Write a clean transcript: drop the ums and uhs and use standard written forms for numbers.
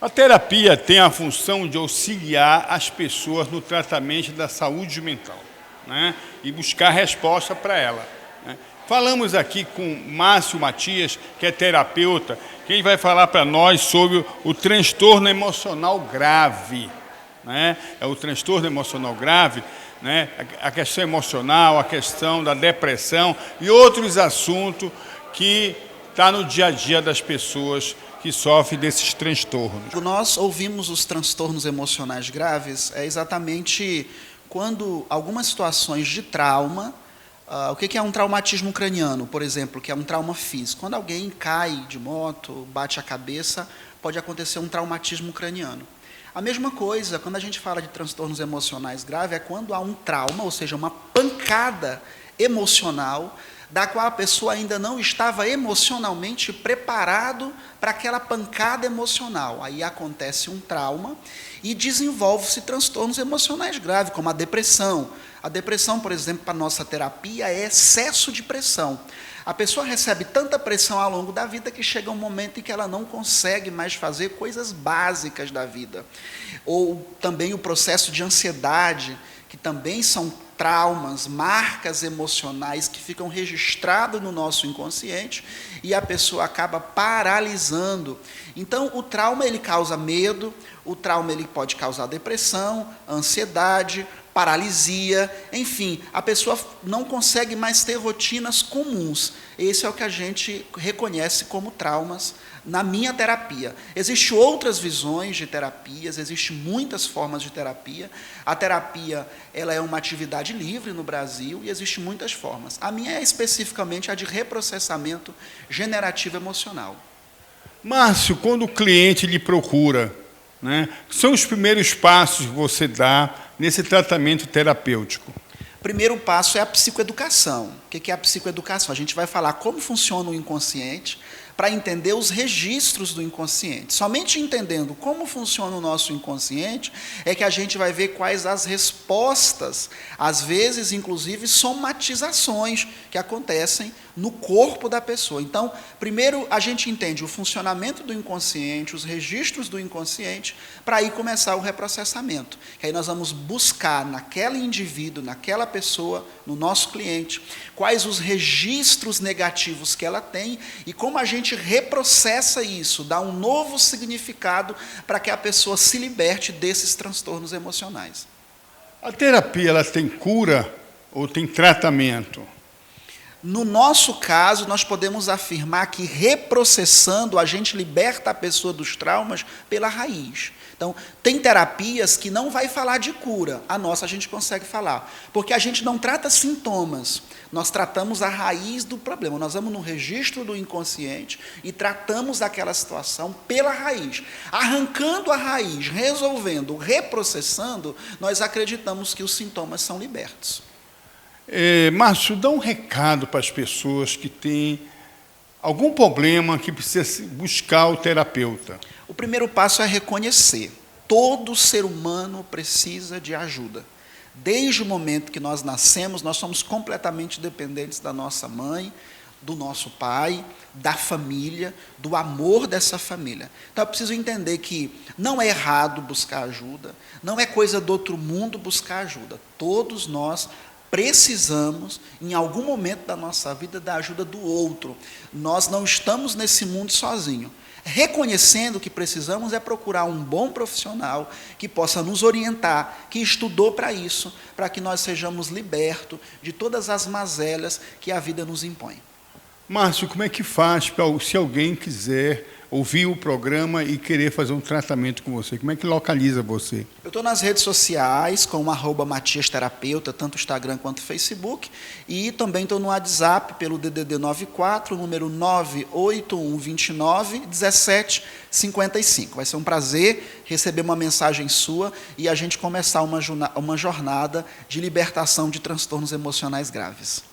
A terapia tem a função de auxiliar as pessoas no tratamento da saúde mental, né? E buscar resposta para ela, né? Falamos aqui com Márcio Matias, que é terapeuta, que ele vai falar para nós sobre o transtorno emocional grave, né? É o transtorno emocional grave, né? A questão emocional, a questão da depressão e outros assuntos que estão no dia a dia das pessoas que sofrem desses transtornos. Nós ouvimos os transtornos emocionais graves exatamente quando algumas situações de trauma, o que é um traumatismo craniano, por exemplo, que é um trauma físico. Quando alguém cai de moto, bate a cabeça, pode acontecer um traumatismo craniano. A mesma coisa, quando a gente fala de transtornos emocionais graves, é quando há um trauma, ou seja, uma pancada emocional, da qual a pessoa ainda não estava emocionalmente preparado para aquela pancada emocional. Aí acontece um trauma e desenvolve-se transtornos emocionais graves, como a depressão. A depressão, por exemplo, para a nossa terapia, é excesso de pressão. A pessoa recebe tanta pressão ao longo da vida que chega um momento em que ela não consegue mais fazer coisas básicas da vida. Ou também o processo de ansiedade, que também são traumas, marcas emocionais que ficam registradas no nosso inconsciente e a pessoa acaba paralisando. Então, o trauma ele causa medo, o trauma ele pode causar depressão, ansiedade, paralisia, enfim, a pessoa não consegue mais ter rotinas comuns. Esse é o que a gente reconhece como traumas na minha terapia. Existem outras visões de terapias, existem muitas formas de terapia. A terapia ela é uma atividade livre no Brasil e existem muitas formas. A minha é especificamente a de reprocessamento generativo emocional. Márcio, quando o cliente lhe procura, né, são os primeiros passos que você dá nesse tratamento terapêutico? O primeiro passo é a psicoeducação. O que é a psicoeducação? A gente vai falar como funciona o inconsciente para entender os registros do inconsciente. Somente entendendo como funciona o nosso inconsciente é que a gente vai ver quais as respostas, às vezes, inclusive, somatizações que acontecem no corpo da pessoa. Então, primeiro a gente entende o funcionamento do inconsciente, os registros do inconsciente, para aí começar o reprocessamento. Que aí nós vamos buscar naquele indivíduo, naquela pessoa, no nosso cliente, quais os registros negativos que ela tem e como a gente reprocessa isso, dá um novo significado para que a pessoa se liberte desses transtornos emocionais. A terapia ela tem cura ou tem tratamento? No nosso caso, nós podemos afirmar que reprocessando, a gente liberta a pessoa dos traumas pela raiz. Então, tem terapias que não vai falar de cura. A nossa a gente consegue falar. Porque a gente não trata sintomas. Nós tratamos a raiz do problema. Nós vamos no registro do inconsciente e tratamos aquela situação pela raiz. Arrancando a raiz, resolvendo, reprocessando, nós acreditamos que os sintomas são libertos. Márcio, dá um recado para as pessoas que têm algum problema que precisa buscar o terapeuta. O primeiro passo é reconhecer. Todo ser humano precisa de ajuda. Desde o momento que nós nascemos, nós somos completamente dependentes da nossa mãe, do nosso pai, da família, do amor dessa família. Então, eu preciso entender que não é errado buscar ajuda, não é coisa do outro mundo buscar ajuda. Todos nós precisamos, em algum momento da nossa vida, da ajuda do outro. Nós não estamos nesse mundo sozinhos. Reconhecendo que precisamos é procurar um bom profissional que possa nos orientar, que estudou para isso, para que nós sejamos libertos de todas as mazelas que a vida nos impõe. Márcio, como é que faz se alguém quiser ouvir o programa e querer fazer um tratamento com você? Como é que localiza você? Eu estou nas redes sociais com o @Matias Terapeuta, tanto Instagram quanto Facebook, e também estou no WhatsApp pelo DDD 94, número 981291755. Vai ser um prazer receber uma mensagem sua e a gente começar uma jornada de libertação de transtornos emocionais graves.